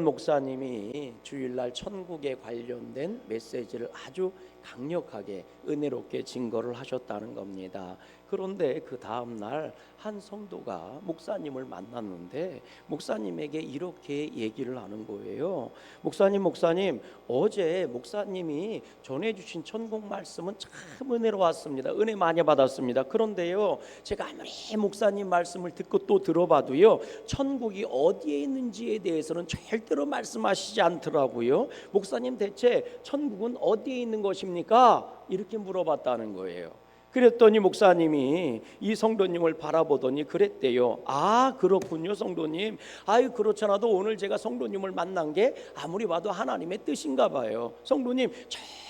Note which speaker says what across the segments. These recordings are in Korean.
Speaker 1: 목사님이 주일날 천국에 관련된 메시지를 아주 강력하게 은혜롭게 증거를 하셨다는 겁니다. 그런데 그 다음날 한 성도가 목사님을 만났는데 목사님에게 이렇게 얘기를 하는 거예요. 목사님, 어제 목사님이 전해주신 천국 말씀은 참 은혜로웠습니다. 은혜 많이 받았습니다. 그런데요, 제가 아무리 목사님 말씀을 듣고 또 들어봐도요, 천국이 어디에 있는지에 대해서는 절대로 말씀하시지 않더라고요. 목사님, 대체 천국은 어디에 있는 것입니까? 이렇게 물어봤다는 거예요. 그랬더니 목사님이 이 성도님을 바라보더니 그랬대요. 아, 그렇군요, 성도님. 아유, 그렇잖아도 오늘 제가 성도님을 만난 게 아무리 봐도 하나님의 뜻인가 봐요. 성도님,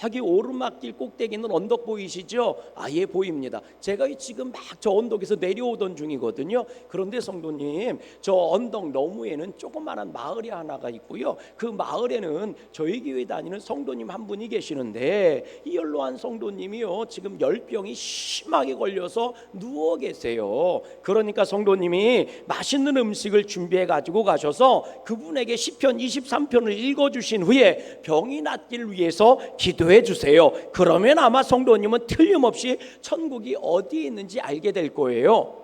Speaker 1: 저기 오르막길 꼭대기 있는 언덕 보이시죠? 아, 예, 보입니다. 제가 지금 막 저 언덕에서 내려오던 중이거든요. 그런데 성도님, 저 언덕 너머에는 조그마한 마을이 하나가 있고요. 그 마을에는 저희 교회 다니는 성도님 한 분이 계시는데 이 연로한 성도님이요, 지금 열병이 심하게 걸려서 누워 계세요. 그러니까 성도님이 맛있는 음식을 준비해 가지고 가셔서 그분에게 시편 23편을 읽어주신 후에 병이 낫길 위해서 기도해 주세요. 그러면 아마 성도님은 틀림없이 천국이 어디에 있는지 알게 될 거예요.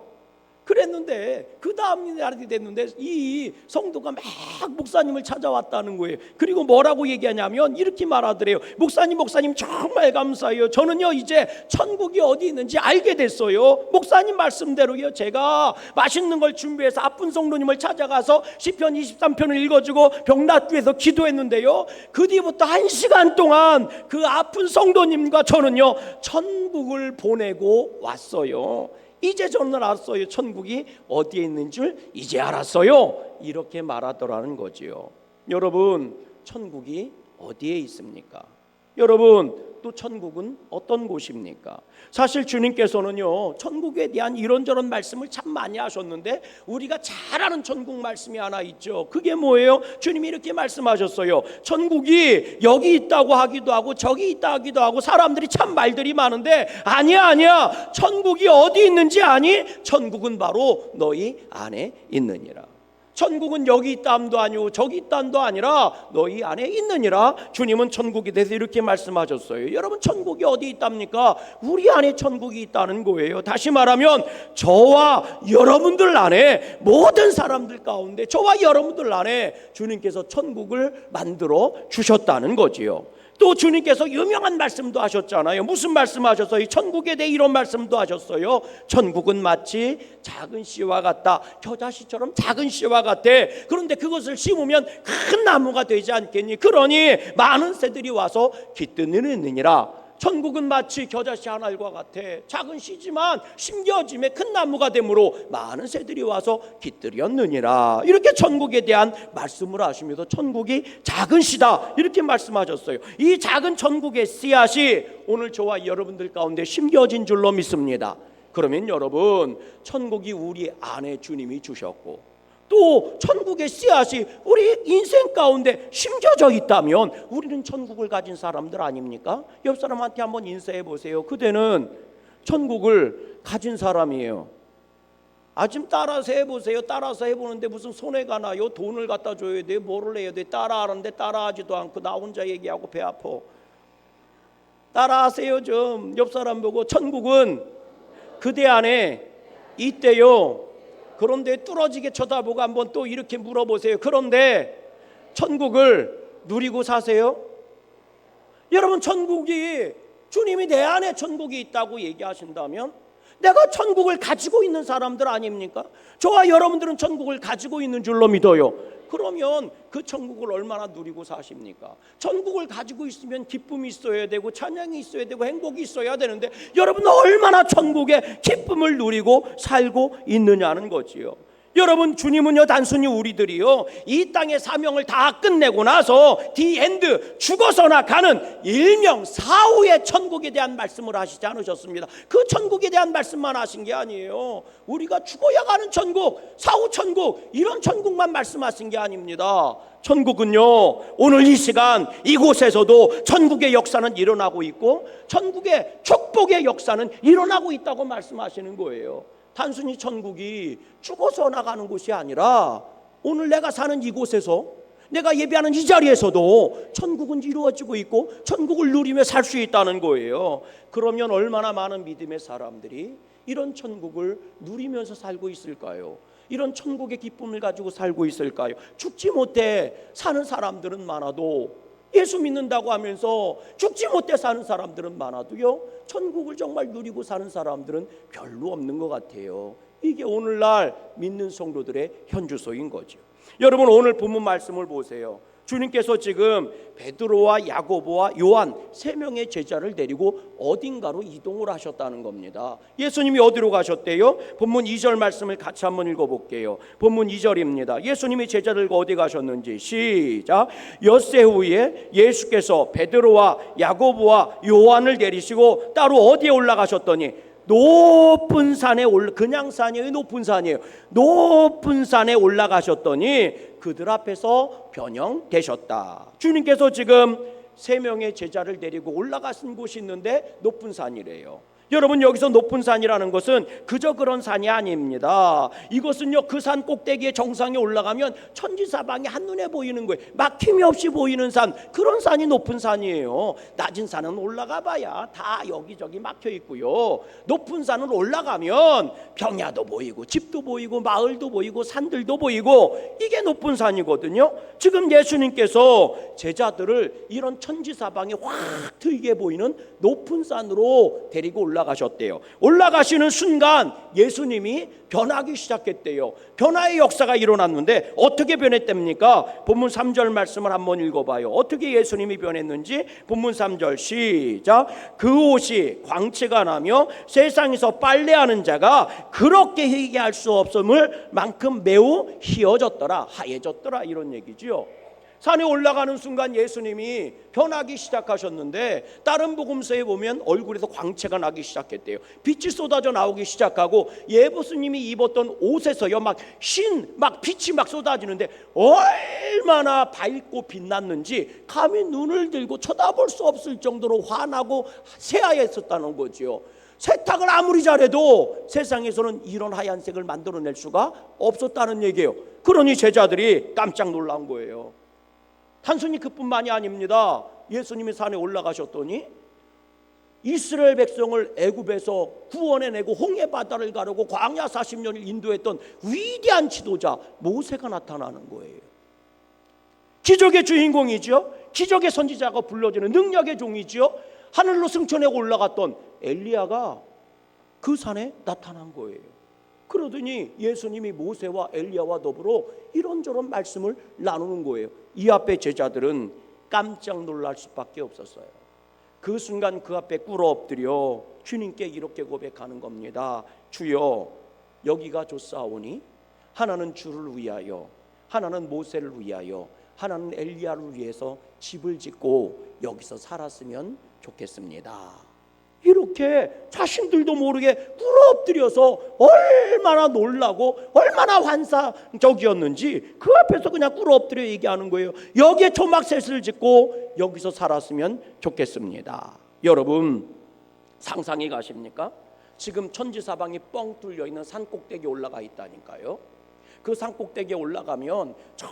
Speaker 1: 그랬는데 그 다음 날이 됐는데 이 성도가 막 목사님을 찾아왔다는 거예요. 그리고 뭐라고 얘기하냐면 이렇게 말하더래요. 목사님 정말 감사해요. 저는요 이제 천국이 어디 있는지 알게 됐어요. 목사님 말씀대로요, 제가 맛있는 걸 준비해서 아픈 성도님을 찾아가서 시편 23편을 읽어주고 병 낫기 위해서 기도했는데요, 그 뒤부터 1시간 동안 그 아픈 성도님과 저는요 천국을 보내고 왔어요. 이제 저는 알았어요. 천국이 어디에 있는 줄 이제 알았어요. 이렇게 말하더라는 거지요. 여러분, 천국이 어디에 있습니까? 여러분, 또 천국은 어떤 곳입니까? 사실 주님께서는요, 천국에 대한 이런저런 말씀을 참 많이 하셨는데 우리가 잘 아는 천국 말씀이 하나 있죠. 그게 뭐예요? 주님이 이렇게 말씀하셨어요. 천국이 여기 있다고 하기도 하고 저기 있다 하기도 하고 사람들이 참 말들이 많은데 아니야. 천국이 어디 있는지 아니? 천국은 바로 너희 안에 있느니라. 천국은 여기 있다함도 아니고 저기 있다함도 아니라 너희 안에 있느니라. 주님은 천국에 대해서 이렇게 말씀하셨어요. 여러분, 천국이 어디 있답니까? 우리 안에 천국이 있다는 거예요. 다시 말하면 저와 여러분들 안에, 모든 사람들 가운데 저와 여러분들 안에 주님께서 천국을 만들어 주셨다는 거지요. 또 주님께서 유명한 말씀도 하셨잖아요. 무슨 말씀하셨어요? 천국에 대해 이런 말씀도 하셨어요. 천국은 마치 작은 씨와 같다. 겨자씨처럼 작은 씨와 같아. 그런데 그것을 심으면 큰 나무가 되지 않겠니? 그러니 많은 새들이 와서 깃드느느니라. 천국은 마치 겨자씨 한 알과 같아. 작은 씨지만 심겨짐에 큰 나무가 되므로 많은 새들이 와서 깃들였느니라. 이렇게 천국에 대한 말씀을 하시면서 천국이 작은 씨다 이렇게 말씀하셨어요. 이 작은 천국의 씨앗이 오늘 저와 여러분들 가운데 심겨진 줄로 믿습니다. 그러면 여러분, 천국이 우리 안에 주님이 주셨고 또 천국의 씨앗이 우리 인생 가운데 심겨져 있다면 우리는 천국을 가진 사람들 아닙니까? 옆 사람한테 한번 인사해 보세요. 그대는 천국을 가진 사람이에요. 좀 따라서 해보세요. 따라서 해보는데 무슨 손해가 나요? 돈을 갖다 줘야 돼? 뭐를 해야 돼? 따라하는데 따라하지도 않고 나 혼자 얘기하고 배 아파. 따라하세요. 좀 옆 사람 보고 천국은 그대 안에 있대요. 그런데 뚫어지게 쳐다보고 한번 또 이렇게 물어보세요. 그런데 천국을 누리고 사세요? 여러분, 천국이, 주님이 내 안에 천국이 있다고 얘기하신다면 내가 천국을 가지고 있는 사람들 아닙니까? 저와 여러분들은 천국을 가지고 있는 줄로 믿어요. 그러면 그 천국을 얼마나 누리고 사십니까? 천국을 가지고 있으면 기쁨이 있어야 되고 찬양이 있어야 되고 행복이 있어야 되는데 여러분은 얼마나 천국의 기쁨을 누리고 살고 있느냐는 거지요. 여러분, 주님은요 단순히 우리들이요 이 땅의 사명을 다 끝내고 나서 디엔드, 죽어서나 가는 일명사후의 천국에 대한 말씀을 하시지 않으셨습니다. 그 천국에 대한 말씀만 하신 게 아니에요. 우리가 죽어야 가는 천국, 사후 천국, 이런 천국만 말씀하신 게 아닙니다. 천국은요 오늘 이 시간 이곳에서도 천국의 역사는 일어나고 있고 천국의 축복의 역사는 일어나고 있다고 말씀하시는 거예요. 단순히 천국이 죽어서 나가는 곳이 아니라 오늘 내가 사는 이곳에서 내가 예배하는 이 자리에서도 천국은 이루어지고 있고 천국을 누리며 살 수 있다는 거예요. 그러면 얼마나 많은 믿음의 사람들이 이런 천국을 누리면서 살고 있을까요? 이런 천국의 기쁨을 가지고 살고 있을까요? 죽지 못해 사는 사람들은 많아도, 예수 믿는다고 하면서 죽지 못해 사는 사람들은 많아도요, 천국을 정말 누리고 사는 사람들은 별로 없는 것 같아요. 이게 오늘날 믿는 성도들의 현주소인 거죠. 여러분, 오늘 본문 말씀을 보세요. 주님께서 지금 베드로와 야고보와 요한 세 명의 제자를 데리고 어딘가로 이동을 하셨다는 겁니다. 예수님이 어디로 가셨대요? 본문 2절 말씀을 같이 한번 읽어볼게요. 본문 2절입니다. 예수님이 제자들과 어디 가셨는지 시작. 엿새 후에 예수께서 베드로와 야고보와 요한을 데리시고 따로 어디에 올라가셨더니 높은 산에 그냥 산이에요? 높은 산이에요? 높은 산에 올라가셨더니 그들 앞에서 변형되셨다. 주님께서 지금 세 명의 제자를 데리고 올라가신 곳이 있는데 높은 산이래요. 여러분, 여기서 높은 산이라는 것은 그저 그런 산이 아닙니다. 이것은요, 그 산 꼭대기의 정상에 올라가면 천지사방이 한눈에 보이는 거예요. 막힘이 없이 보이는 산, 그런 산이 높은 산이에요. 낮은 산은 올라가 봐야 다 여기저기 막혀 있고요, 높은 산을 올라가면 평야도 보이고 집도 보이고 마을도 보이고 산들도 보이고, 이게 높은 산이거든요. 지금 예수님께서 제자들을 이런 천지사방이 확 트이게 보이는 높은 산으로 데리고 올라가셨대요. 올라가시는 순간 예수님이 변하기 시작했대요. 변화의 역사가 일어났는데 어떻게 변했답니까? 본문 3절 말씀을 한번 읽어봐요. 어떻게 예수님이 변했는지 본문 3절 시작. 그 옷이 광채가 나며 세상에서 빨래하는 자가 그렇게 희귀할 수 없음을 만큼 매우 희어졌더라, 하얘졌더라, 이런 얘기죠. 산에 올라가는 순간 예수님이 변하기 시작하셨는데, 다른 복음서에 보면 얼굴에서 광채가 나기 시작했대요. 빛이 쏟아져 나오기 시작하고, 예수님이 입었던 옷에서요 막 빛이 막 쏟아지는데 얼마나 밝고 빛났는지 감히 눈을 들고 쳐다볼 수 없을 정도로 환하고 새하였었다는 거죠. 세탁을 아무리 잘해도 세상에서는 이런 하얀색을 만들어낼 수가 없었다는 얘기예요. 그러니 제자들이 깜짝 놀란 거예요. 단순히 그뿐만이 아닙니다. 예수님이 산에 올라가셨더니 이스라엘 백성을 애굽에서 구원해내고 홍해 바다를 가르고 광야 40년을 인도했던 위대한 지도자 모세가 나타나는 거예요. 기적의 주인공이죠. 기적의 선지자가 불러지는 능력의 종이죠. 하늘로 승천해 올라갔던 엘리야가 그 산에 나타난 거예요. 그러더니 예수님이 모세와 엘리야와 더불어 이런저런 말씀을 나누는 거예요. 이 앞에 제자들은 깜짝 놀랄 수밖에 없었어요. 그 순간 그 앞에 꿇어 엎드려 주님께 이렇게 고백하는 겁니다. 주여, 여기가 좋사오니 하나는 주를 위하여, 하나는 모세를 위하여, 하나는 엘리야를 위해서 집을 짓고 여기서 살았으면 좋겠습니다. 이렇게 자신들도 모르게 꿇어 엎드려서 얼마나 놀라고 얼마나 환상적이었는지 그 앞에서 그냥 꿇어 엎드려 얘기하는 거예요. 여기에 초막셋을 짓고 여기서 살았으면 좋겠습니다. 여러분, 상상이 가십니까? 지금 천지사방이 뻥 뚫려 있는 산 꼭대기에 올라가 있다니까요. 그 산 꼭대기에 올라가면 저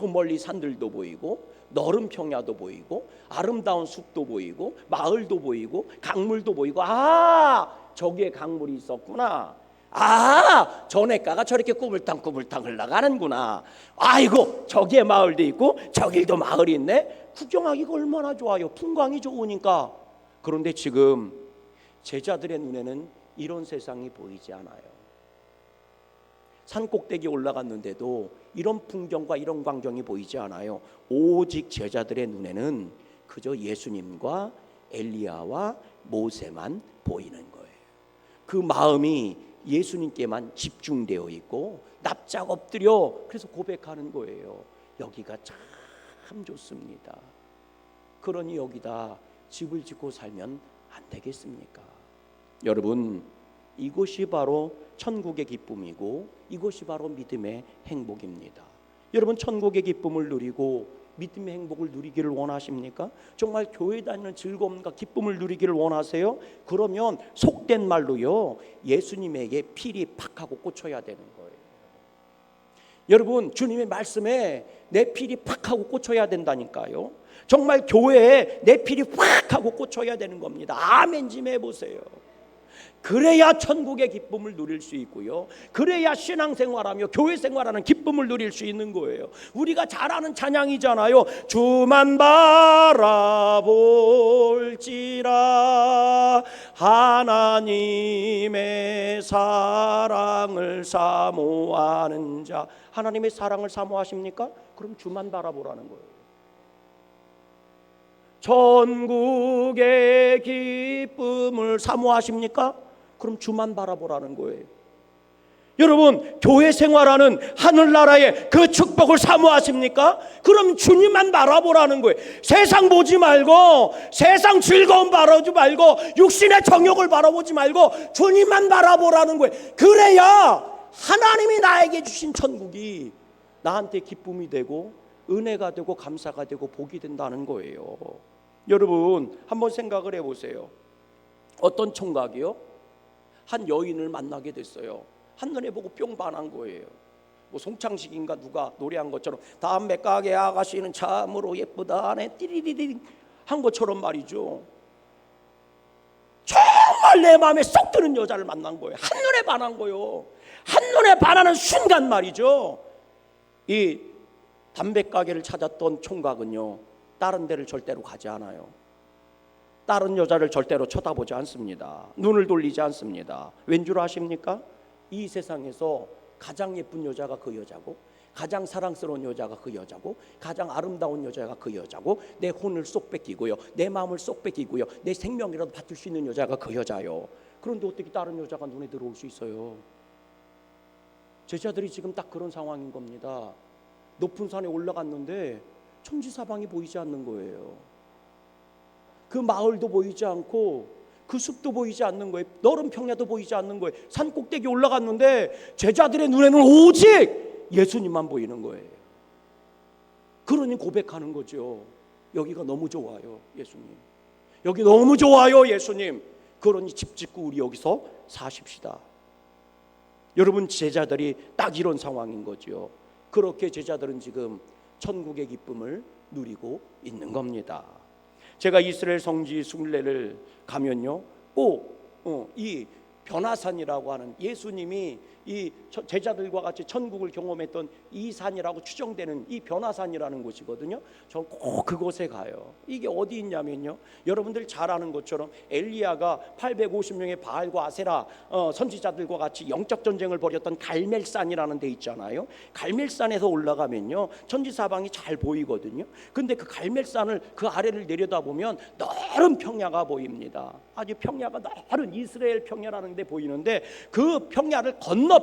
Speaker 1: 멀리 산들도 보이고 너른 평야도 보이고 아름다운 숲도 보이고 마을도 보이고 강물도 보이고, 아, 저기에 강물이 있었구나, 아, 전해가가 저렇게 꾸물탕꾸물탕 흘러가는구나, 아이고 저기에 마을도 있고 저길도 마을이 있네, 구경하기가 얼마나 좋아요. 풍광이 좋으니까. 그런데 지금 제자들의 눈에는 이런 세상이 보이지 않아요. 산 꼭대기에 올라갔는데도 이런 풍경과 이런 광경이 보이지 않아요. 오직 제자들의 눈에는 그저 예수님과 엘리야와 모세만 보이는 거예요. 그 마음이 예수님께만 집중되어 있고 납작 엎드려 그래서 고백하는 거예요. 여기가 참 좋습니다. 그러니 여기다 집을 짓고 살면 안 되겠습니까? 여러분, 이곳이 바로 천국의 기쁨이고 이것이 바로 믿음의 행복입니다. 여러분, 천국의 기쁨을 누리고 믿음의 행복을 누리기를 원하십니까? 정말 교회 다니는 즐거움과 기쁨을 누리기를 원하세요? 그러면 속된 말로요, 예수님에게 필히 팍 하고 꽂혀야 되는 거예요. 여러분, 주님의 말씀에 내 필이 팍 하고 꽂혀야 된다니까요. 정말 교회에 내 필이 팍 하고 꽂혀야 되는 겁니다. 아멘 좀 해보세요. 그래야 천국의 기쁨을 누릴 수 있고요, 그래야 신앙생활하며 교회생활하는 기쁨을 누릴 수 있는 거예요. 우리가 잘 아는 찬양이잖아요. 주만 바라볼지라 하나님의 사랑을 사모하는 자. 하나님의 사랑을 사모하십니까? 그럼 주만 바라보라는 거예요. 천국의 기쁨을 사모하십니까? 그럼 주만 바라보라는 거예요. 여러분, 교회 생활하는 하늘나라의 그 축복을 사모하십니까? 그럼 주님만 바라보라는 거예요. 세상 보지 말고, 세상 즐거움 바라보지 말고, 육신의 정욕을 바라보지 말고 주님만 바라보라는 거예요. 그래야 하나님이 나에게 주신 천국이 나한테 기쁨이 되고 은혜가 되고 감사가 되고 복이 된다는 거예요. 여러분, 한번 생각을 해보세요. 어떤 총각이요? 한 여인을 만나게 됐어요. 한눈에 보고 뿅 반한 거예요. 뭐 송창식인가 누가 노래한 것처럼 담배 가게 아가씨는 참으로 예쁘다네 띠리리리 한 것처럼 말이죠. 정말 내 마음에 쏙 드는 여자를 만난 거예요. 한눈에 반한 거예요. 한눈에 반하는 순간 말이죠, 이 담배 가게를 찾았던 총각은요, 다른 데를 절대로 가지 않아요. 다른 여자를 절대로 쳐다보지 않습니다. 눈을 돌리지 않습니다. 왠 줄 아십니까? 이 세상에서 가장 예쁜 여자가 그 여자고, 가장 사랑스러운 여자가 그 여자고, 가장 아름다운 여자가 그 여자고, 내 혼을 쏙 뺏기고요, 내 마음을 쏙 뺏기고요, 내 생명이라도 바칠 수 있는 여자가 그 여자요. 그런데 어떻게 다른 여자가 눈에 들어올 수 있어요? 제자들이 지금 딱 그런 상황인 겁니다. 높은 산에 올라갔는데 천지사방이 보이지 않는 거예요. 그 마을도 보이지 않고 그 숲도 보이지 않는 거예요. 너른 평야도 보이지 않는 거예요. 산 꼭대기 올라갔는데 제자들의 눈에는 오직 예수님만 보이는 거예요. 그러니 고백하는 거죠. 여기가 너무 좋아요, 예수님. 여기 너무 좋아요, 예수님. 그러니 집 짓고 우리 여기서 사십시다. 여러분, 제자들이 딱 이런 상황인 거죠. 그렇게 제자들은 지금 천국의 기쁨을 누리고 있는 겁니다. 제가 이스라엘 성지 순례를 가면요, 꼭 이 변화산이라고 하는, 예수님이 이 제자들과 같이 천국을 경험했던 이 산이라고 추정되는 이 변화산이라는 곳이거든요. 저 꼭 그곳에 가요. 이게 어디 있냐면요, 여러분들 잘 아는 것처럼 엘리야가 850명의 바알과 아세라 선지자들과 같이 영적 전쟁을 벌였던 갈멜산이라는 데 있잖아요. 갈멜산에서 올라가면요, 천지사방이 잘 보이거든요. 근데 그 갈멜산을 그 아래를 내려다보면 넓은 평야가 보입니다. 아주 평야가 넓은 이스라엘 평야라는 데 보이는데, 그 평야를 건너편,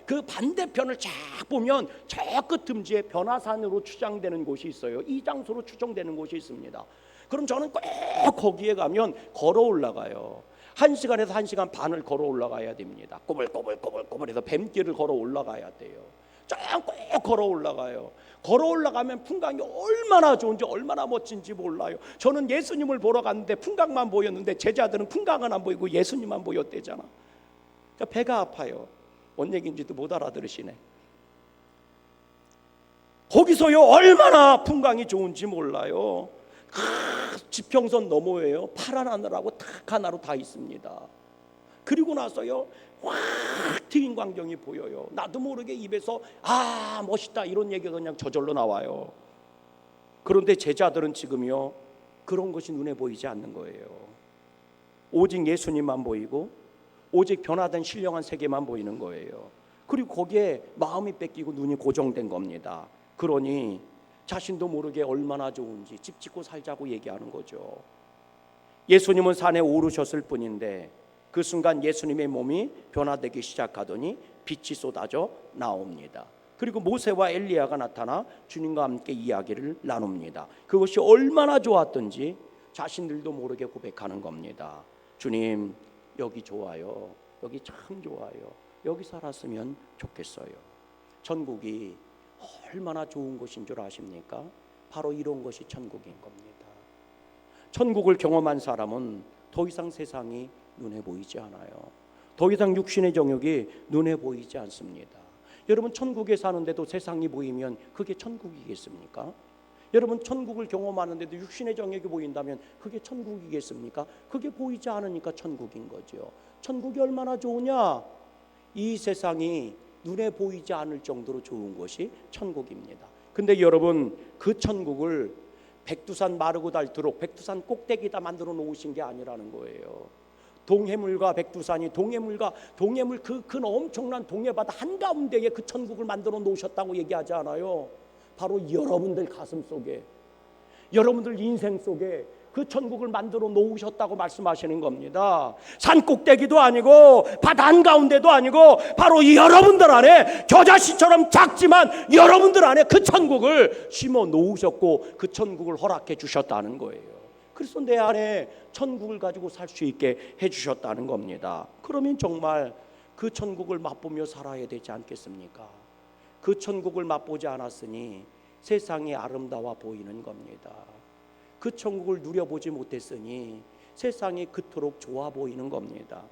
Speaker 1: 그 반대편을 쫙 보면 저 끝음지에 변화산으로 추정되는 곳이 있어요. 이 장소로 추정되는 곳이 있습니다. 그럼 저는 꼭 거기에 가면 걸어 올라가요. 1시간에서 1시간 반을 걸어 올라가야 됩니다. 꼬불꼬불꼬불꼬불해서 뱀길을 걸어 올라가야 돼요. 꼭 걸어 올라가요. 걸어 올라가면 풍광이 얼마나 좋은지, 얼마나 멋진지 몰라요. 저는 예수님을 보러 갔는데 풍광만 보였는데 제자들은 풍광은 안 보이고 예수님만 보였대잖아. 그러니까 배가 아파요. 뭔 얘기인지도 못 알아들으시네. 거기서요, 얼마나 풍광이 좋은지 몰라요. 지평선 너머에요, 파란 하늘하고 탁 하나로 다 있습니다. 그리고 나서요, 확 트인 광경이 보여요. 나도 모르게 입에서 아 멋있다 이런 얘기가 그냥 저절로 나와요. 그런데 제자들은 지금요, 그런 것이 눈에 보이지 않는 거예요. 오직 예수님만 보이고, 오직 변화된 신령한 세계만 보이는 거예요. 그리고 거기에 마음이 뺏기고 눈이 고정된 겁니다. 그러니 자신도 모르게 얼마나 좋은지 집 짓고 살자고 얘기하는 거죠. 예수님은 산에 오르셨을 뿐인데 그 순간 예수님의 몸이 변화되기 시작하더니 빛이 쏟아져 나옵니다. 그리고 모세와 엘리야가 나타나 주님과 함께 이야기를 나눕니다. 그것이 얼마나 좋았던지 자신들도 모르게 고백하는 겁니다. 주님, 여기 좋아요. 여기 참 좋아요. 여기 살았으면 좋겠어요. 천국이 얼마나 좋은 곳인 줄 아십니까? 바로 이런 것이 천국인 겁니다. 천국을 경험한 사람은 더 이상 세상이 눈에 보이지 않아요. 더 이상 육신의 정욕이 눈에 보이지 않습니다. 여러분 천국에 사는데도 세상이 보이면 그게 천국이겠습니까? 여러분 천국을 경험하는데도 육신의 정욕이 보인다면 그게 천국이겠습니까? 그게 보이지 않으니까 천국인 거죠. 천국이 얼마나 좋으냐? 이 세상이 눈에 보이지 않을 정도로 좋은 것이 천국입니다. 근데 여러분 그 천국을 백두산 마르고 닳도록 백두산 꼭대기에다 만들어 놓으신 게 아니라는 거예요. 동해물과 백두산이 동해물 그 엄청난 동해바다 한가운데에 그 천국을 만들어 놓으셨다고 얘기하지 않아요? 바로 여러분들 가슴 속에, 여러분들 인생 속에 그 천국을 만들어 놓으셨다고 말씀하시는 겁니다. 산 꼭대기도 아니고 바다 한가운데도 아니고 바로 여러분들 안에, 겨자씨처럼 작지만 여러분들 안에 그 천국을 심어 놓으셨고 그 천국을 허락해 주셨다는 거예요. 그래서 내 안에 천국을 가지고 살 수 있게 해주셨다는 겁니다. 그러면 정말 그 천국을 맛보며 살아야 되지 않겠습니까? 그 천국을 맛보지 않았으니 세상이 아름다워 보이는 겁니다. 그 천국을 누려보지 못했으니 세상이 그토록 좋아 보이는 겁니다.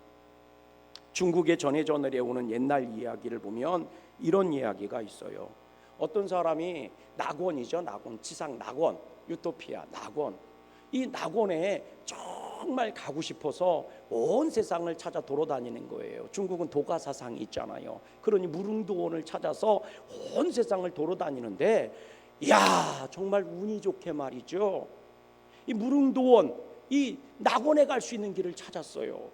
Speaker 1: 중국에 전해져 내려오는 옛날 이야기를 보면 이런 이야기가 있어요. 어떤 사람이 낙원이죠, 낙원, 지상 낙원, 유토피아 낙원, 이 낙원에 정말 가고 싶어서 온 세상을 찾아 돌아다니는 거예요. 중국은 도가사상이 있잖아요. 그러니 무릉도원을 찾아서 온 세상을 돌아다니는데, 야 정말 운이 좋게 말이죠, 이 무릉도원, 이 낙원에 갈 수 있는 길을 찾았어요.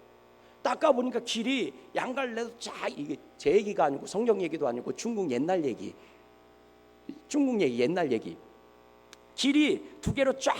Speaker 1: 닦아 보니까 길이 양갈래도 이게 제 얘기가 아니고 성경 얘기도 아니고 중국 옛날 얘기, 중국 얘기, 옛날 얘기. 길이 두 개로 쫙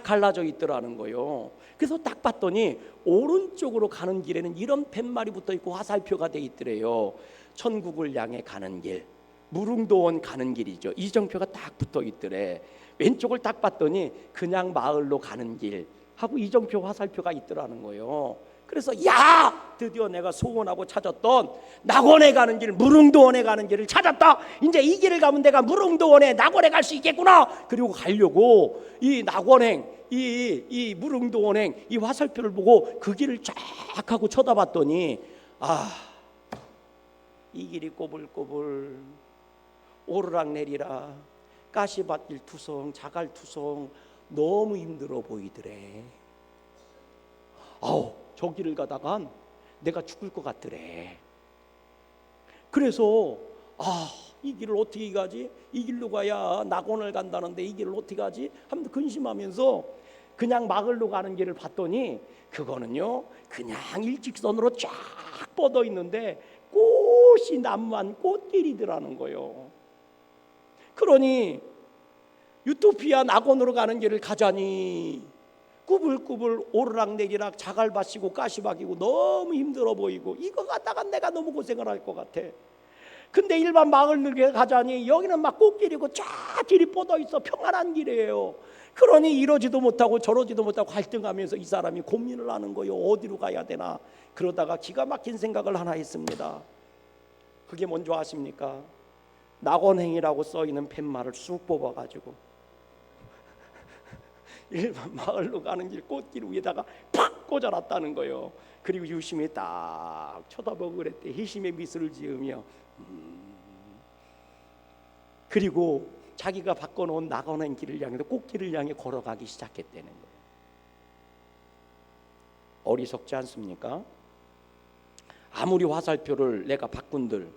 Speaker 1: 갈라져 있더라는 거예요. 그래서 딱 봤더니 오른쪽으로 가는 길에는 이런 팻말이 붙어 있고 화살표가 돼 있더래요. 천국을 향해 가는 길, 무릉도원 가는 길이죠. 이정표가 딱 붙어 있더래. 왼쪽을 딱 봤더니 그냥 마을로 가는 길 하고 이정표 화살표가 있더라는 거예요. 그래서 야, 드디어 내가 소원하고 찾았던 낙원에 가는 길, 무릉도원에 가는 길을 찾았다. 이제 이 길을 가면 내가 무릉도원에, 낙원에 갈 수 있겠구나. 그리고 가려고 이 낙원행, 이 무릉도원행 이 화살표를 보고 그 길을 쫙 하고 쳐다봤더니, 이 길이 꼬불꼬불 오르락내리락 가시밭길 투성, 자갈투성 너무 힘들어 보이더래. 저 길을 가다간 내가 죽을 것 같더래. 그래서 이 길을 어떻게 가지? 이 길로 가야 낙원을 간다는데 이 길을 어떻게 가지? 하면서 근심하면서 그냥 마을로 가는 길을 봤더니 그거는요 그냥 일직선으로 쫙 뻗어 있는데 꽃이 남만 꽃길이더라는 거예요. 그러니 유토피아 낙원으로 가는 길을 가자니 꾸불꾸불 오르락내리락 자갈밭이고 가시밭이고 너무 힘들어 보이고 이거 가다가 내가 너무 고생을 할 것 같아. 근데 일반 마을을 가자니 여기는 막 꽃길이고 쫙 길이 뻗어 있어. 평안한 길이에요. 그러니 이러지도 못하고 저러지도 못하고 갈등하면서 이 사람이 고민을 하는 거예요. 어디로 가야 되나. 그러다가 기가 막힌 생각을 하나 했습니다. 그게 뭔지 아십니까? 낙원행이라고 써있는 팻말을 쑥 뽑아가지고 일반 마을로 가는 길 꽃길 위에다가 팍 꽂아놨다는 거예요. 그리고 유심히 딱 쳐다보고 그랬대. 희심의 미소를 지으며 그리고 자기가 바꿔놓은 낙원행 길을 향해서 꽃길을 향해 걸어가기 시작했다는 거예요. 어리석지 않습니까? 아무리 화살표를 내가 바꾼들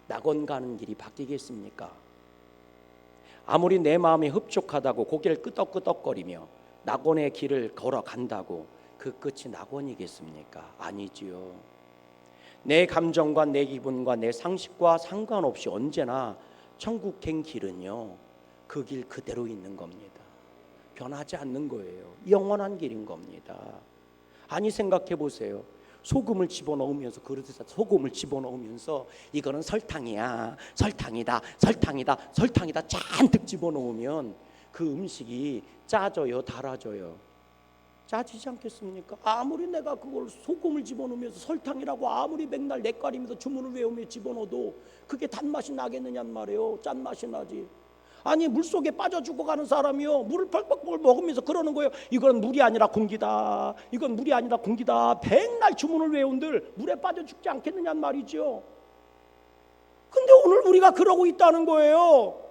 Speaker 1: 낙원 가는 길이 바뀌겠습니까? 아무리 내 마음이 흡족하다고 고개를 끄덕끄덕거리며 낙원의 길을 걸어간다고 그 끝이 낙원이겠습니까? 아니지요. 내 감정과 내 기분과 내 상식과 상관없이 언제나 천국행 길은요 그 길 그대로 있는 겁니다. 변하지 않는 거예요. 영원한 길인 겁니다. 아니 생각해 보세요. 소금을 집어넣으면서 그릇에서 소금을 집어넣으면서 이거는 설탕이야, 설탕이다, 설탕이다, 설탕이다 잔뜩 집어넣으면 그 음식이 짜져요, 달아져요? 짜지지 않겠습니까? 아무리 내가 그걸 소금을 집어넣으면서 설탕이라고 아무리 맥날 냇가리면서 주문을 외우며 집어넣어도 그게 단맛이 나겠느냐는 말이에요. 짠맛이 나지. 아니 물속에 빠져 죽어가는 사람이요 물을 펄펄 먹으면서 그러는 거예요. 이건 물이 아니라 공기다, 이건 물이 아니라 공기다. 백날 주문을 외운들 물에 빠져 죽지 않겠느냐는 말이죠. 근데 오늘 우리가 그러고 있다는 거예요.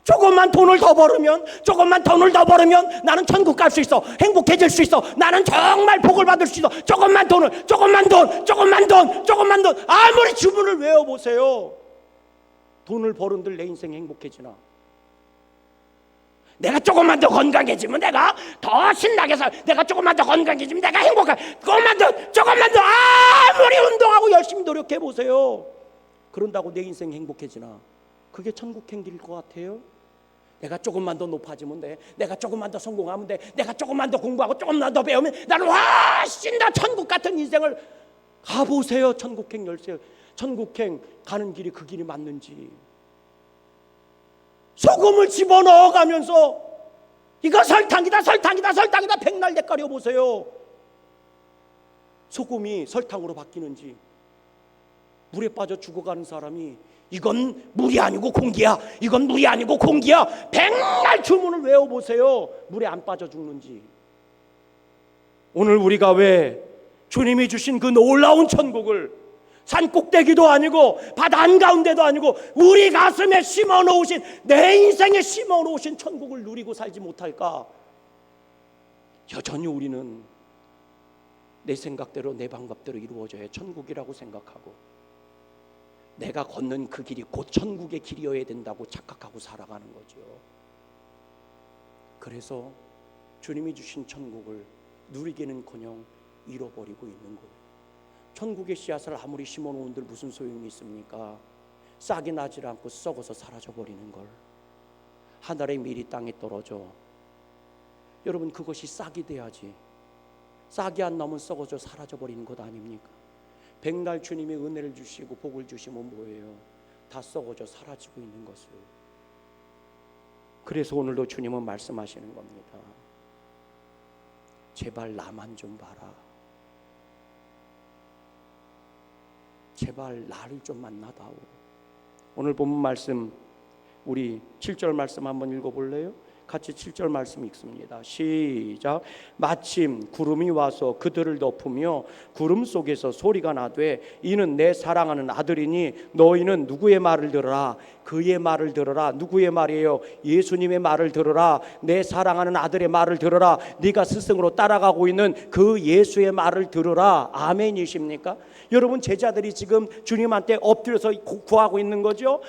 Speaker 1: 조금만 돈을 더 벌으면, 조금만 돈을 더 벌으면 나는 천국 갈 수 있어, 행복해질 수 있어, 나는 정말 복을 받을 수 있어. 조금만 돈을, 조금만 돈, 조금만 돈, 조금만 돈. 아무리 주문을 외워보세요. 돈을 버는들 내 인생 행복해지나? 내가 조금만 더 건강해지면 내가 더 신나게 살, 내가 조금만 더 건강해지면 내가 행복해. 조금만 더 아무리 운동하고 열심히 노력해보세요. 그런다고 내 인생 행복해지나? 그게 천국행 길일 것 같아요? 내가 조금만 더 높아지면 돼, 내가 조금만 더 성공하면 돼, 내가 조금만 더 공부하고 조금만 더 배우면 나는 훨씬 더 천국 같은 인생을 가보세요. 천국행 열쇠. 천국행 가는 길이 그 길이 맞는지. 소금을 집어넣어가면서 이거 설탕이다 백날 헷갈려 보세요. 소금이 설탕으로 바뀌는지. 물에 빠져 죽어가는 사람이 이건 물이 아니고 공기야, 이건 물이 아니고 공기야, 백날 주문을 외워보세요. 물에 안 빠져 죽는지. 오늘 우리가 왜 주님이 주신 그 놀라운 천국을 산 꼭대기도 아니고 바다 한가운데도 아니고 우리 가슴에 심어놓으신, 내 인생에 심어놓으신 천국을 누리고 살지 못할까? 여전히 우리는 내 생각대로 내 방법대로 이루어져야 천국이라고 생각하고, 내가 걷는 그 길이 곧 천국의 길이어야 된다고 착각하고 살아가는 거죠. 그래서 주님이 주신 천국을 누리기는커녕 잃어버리고 있는 거예요. 천국의 씨앗을 아무리 심어놓은들 무슨 소용이 있습니까? 싹이 나질 않고 썩어서 사라져버리는 걸. 하늘의 밀이 땅에 떨어져. 여러분, 그것이 싹이 돼야지. 싹이 안 나면 썩어져 사라져버리는 것 아닙니까? 백날 주님의 은혜를 주시고 복을 주시면 뭐예요? 다 썩어져 사라지고 있는 것을. 그래서 오늘도 주님은 말씀하시는 겁니다. 제발 나만 좀 봐라. 제발 나를 좀 만나다오. 오늘 본문 말씀, 우리 7절 말씀 한번 읽어볼래요? 같이 7절 말씀 읽습니다. 시작. 마침 구름이 와서 그들을 덮으며 구름 속에서 소리가 나되 이는 내 사랑하는 아들이니 너희는 누구의 말을 들으라. 그의 말을 들으라. 누구의 말이에요? 예수님의 말을 들으라. 내 사랑하는 아들의 말을 들으라. 네가 스승으로 따라가고 있는 그 예수의 말을 들으라. 아멘이십니까? 여러분, 제자들이 지금 주님한테 엎드려서 구하고 있는 거죠.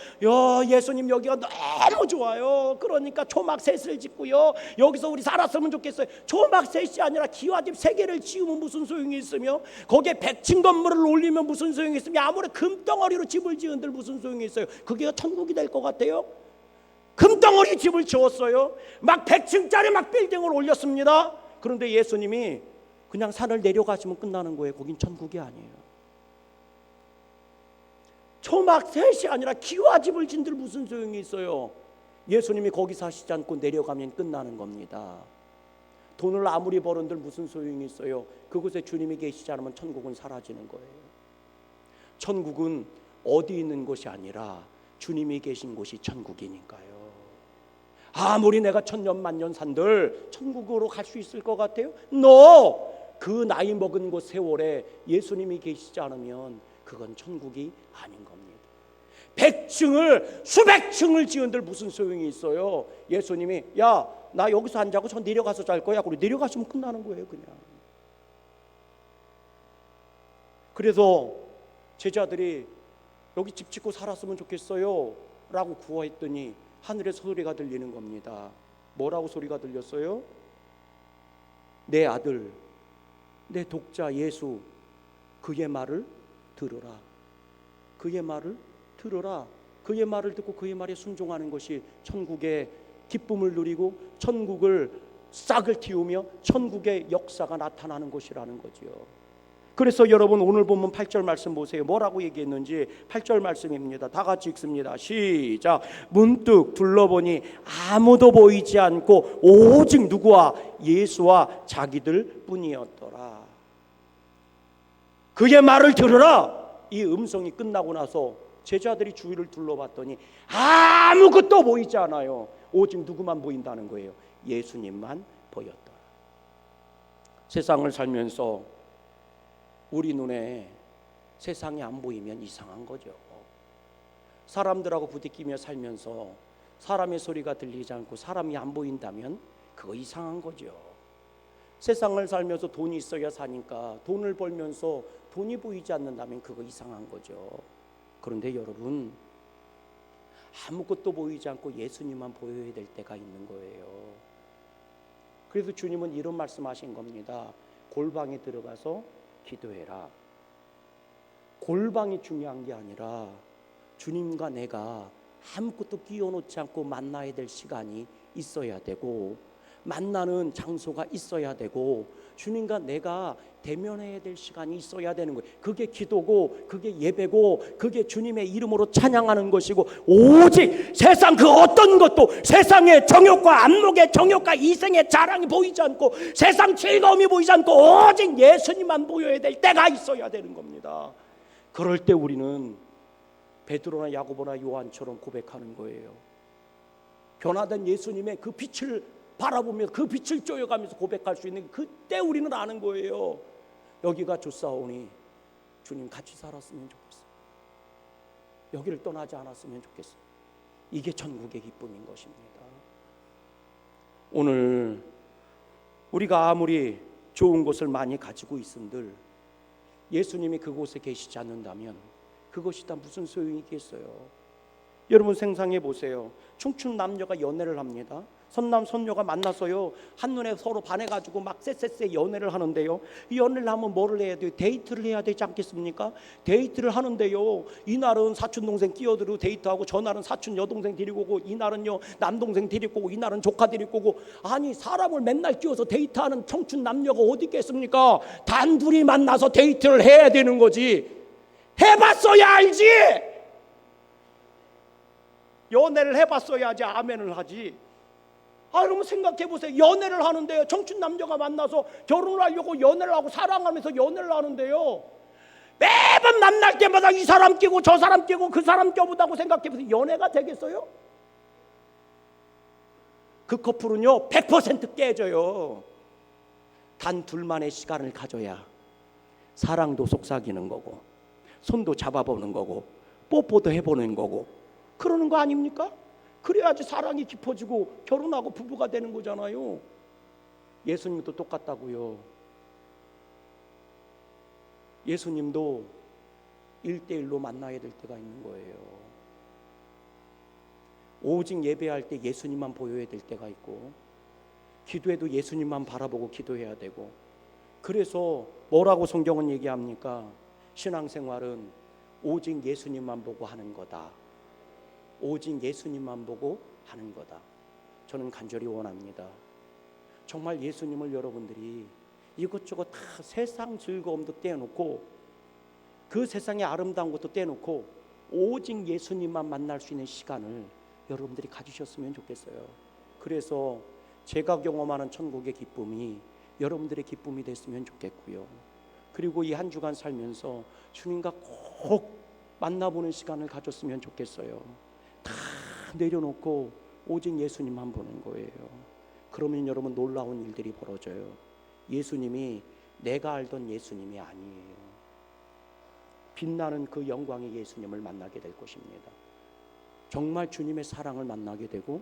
Speaker 1: 예수님, 여기가 너무 좋아요. 그러니까 초막셋을 짓고요, 여기서 우리 살았으면 좋겠어요. 초막셋이 아니라 기와집 3개를 지으면 무슨 소용이 있으며, 거기에 100층 건물을 올리면 무슨 소용이 있으며, 아무리 금덩어리로 집을 지은들 무슨 소용이 있어요? 그게 천국이 될 것 같아요? 금덩어리 집을 지었어요. 막 100층짜리 막 빌딩을 올렸습니다. 그런데 예수님이 그냥 산을 내려가시면 끝나는 거예요. 거긴 천국이 아니에요. 초막셋이 아니라 기와집을 진들 무슨 소용이 있어요? 예수님이 거기 사시지 않고 내려가면 끝나는 겁니다. 돈을 아무리 벌은들 무슨 소용이 있어요? 그곳에 주님이 계시지 않으면 천국은 사라지는 거예요. 천국은 어디 있는 곳이 아니라 주님이 계신 곳이 천국이니까요. 아무리 내가 천년 만년 산들 천국으로 갈 수 있을 것 같아요? 그 나이 먹은 곳 세월에 예수님이 계시지 않으면 그건 천국이 아닌 겁니다. 100층을 수백 층을 지은들 무슨 소용이 있어요? 예수님이 야, 나 여기서 안 자고 저 내려가서 잘 거야. 그리고 내려가시면 끝나는 거예요, 그냥. 그래서 제자들이 여기 집 짓고 살았으면 좋겠어요 라고 구호했더니 하늘에 소리가 들리는 겁니다. 뭐라고 소리가 들렸어요? 내 아들, 내 독자 예수, 그의 말을 들으라. 그의 말을 들으라. 그의 말을 듣고 그의 말에 순종하는 것이 천국의 기쁨을 누리고 천국을 싹을 틔우며 천국의 역사가 나타나는 것이라는 거지요. 그래서 여러분, 오늘 보면 8절 말씀 보세요. 뭐라고 얘기했는지. 8절 말씀입니다. 다 같이 읽습니다. 시작. 문득 둘러보니 아무도 보이지 않고 오직 누구와? 예수와 자기들 뿐이었더라. 그의 말을 들으라. 이 음성이 끝나고 나서 제자들이 주위를 둘러봤더니 아무것도 보이지 않아요. 오직 누구만 보인다는 거예요? 예수님만 보였더라. 세상을 살면서 우리 눈에 세상이 안 보이면 이상한 거죠. 사람들하고 부딪히며 살면서 사람의 소리가 들리지 않고 사람이 안 보인다면 그거 이상한 거죠. 세상을 살면서 돈이 있어야 사니까 돈을 벌면서 돈이 보이지 않는다면 그거 이상한 거죠. 그런데 여러분, 아무것도 보이지 않고 예수님만 보여야 될 때가 있는 거예요. 그래서 주님은 이런 말씀하신 겁니다. 골방에 들어가서 기도해라. 골방이 중요한 게 아니라 주님과 내가 아무것도 끼워놓지 않고 만나야 될 시간이 있어야 되고, 만나는 장소가 있어야 되고, 주님과 내가 대면해야 될 시간이 있어야 되는 거예요. 그게 기도고, 그게 예배고, 그게 주님의 이름으로 찬양하는 것이고, 오직 세상 그 어떤 것도 세상의 정욕과 안목의 정욕과 이생의 자랑이 보이지 않고, 세상 즐거움이 보이지 않고, 오직 예수님만 보여야 될 때가 있어야 되는 겁니다. 그럴 때 우리는 베드로나 야고보나 요한처럼 고백하는 거예요. 변화된 예수님의 그 빛을 바라보면서 그 빛을 쪼여가면서 고백할 수 있는, 그때 우리는 아는 거예요. 여기가 좋사오니 주님 같이 살았으면 좋겠어. 여기를 떠나지 않았으면 좋겠어. 이게 천국의 기쁨인 것입니다. 오늘 우리가 아무리 좋은 것을 많이 가지고 있은들 예수님이 그곳에 계시지 않는다면 그것이 다 무슨 소용이 있겠어요. 여러분 생각해 보세요. 춤춘 남녀가 연애를 합니다. 선남 선녀가 만나서요, 한눈에 서로 반해가지고 막 쎄쎄쎄 연애를 하는데요, 이 연애를 하면 뭐를 해야 돼요? 데이트를 해야 되지 않겠습니까? 데이트를 하는데요, 이날은 사촌 동생 끼어들고 데이트하고, 전날은 사촌 여동생 데리고 오고, 이날은요 남동생 데리고 오고, 이날은 조카 데리고 오고. 아니, 사람을 맨날 끼워서 데이트하는 청춘 남녀가 어디 있겠습니까? 단둘이 만나서 데이트를 해야 되는 거지. 해봤어야 알지. 연애를 해봤어야지 아멘을 하지. 그러면 생각해 보세요. 연애를 하는데요, 청춘 남녀가 만나서 결혼을 하려고 연애를 하고 사랑하면서 연애를 하는데요, 매번 만날 때마다 이 사람 끼고 저 사람 끼고 그 사람 껴보다고 생각해 보세요. 연애가 되겠어요? 그 커플은요 100% 깨져요. 단 둘만의 시간을 가져야 사랑도 속삭이는 거고, 손도 잡아보는 거고, 뽀뽀도 해보는 거고, 그러는 거 아닙니까? 그래야지 사랑이 깊어지고 결혼하고 부부가 되는 거잖아요. 예수님도 똑같다고요. 예수님도 1대1로 만나야 될 때가 있는 거예요. 오직 예배할 때 예수님만 보여야 될 때가 있고, 기도해도 예수님만 바라보고 기도해야 되고. 그래서 뭐라고 성경은 얘기합니까? 신앙생활은 오직 예수님만 보고 하는 거다. 오직 예수님만 보고 하는 거다. 저는 간절히 원합니다. 정말 예수님을 여러분들이 이것저것 다 세상 즐거움도 떼어놓고, 그 세상의 아름다운 것도 떼어놓고, 오직 예수님만 만날 수 있는 시간을 여러분들이 가지셨으면 좋겠어요. 그래서 제가 경험하는 천국의 기쁨이 여러분들의 기쁨이 됐으면 좋겠고요. 그리고 이 한 주간 살면서 주님과 꼭 만나보는 시간을 가졌으면 좋겠어요. 다 내려놓고 오직 예수님만 보는 거예요. 그러면 여러분 놀라운 일들이 벌어져요. 예수님이 내가 알던 예수님이 아니에요. 빛나는 그 영광의 예수님을 만나게 될 것입니다. 정말 주님의 사랑을 만나게 되고,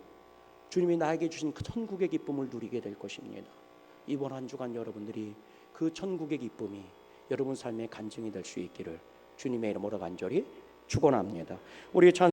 Speaker 1: 주님이 나에게 주신 그 천국의 기쁨을 누리게 될 것입니다. 이번 한 주간 여러분들이 그 천국의 기쁨이 여러분 삶의 간증이 될 수 있기를 주님의 이름으로 간절히 축원합니다. 우리 찬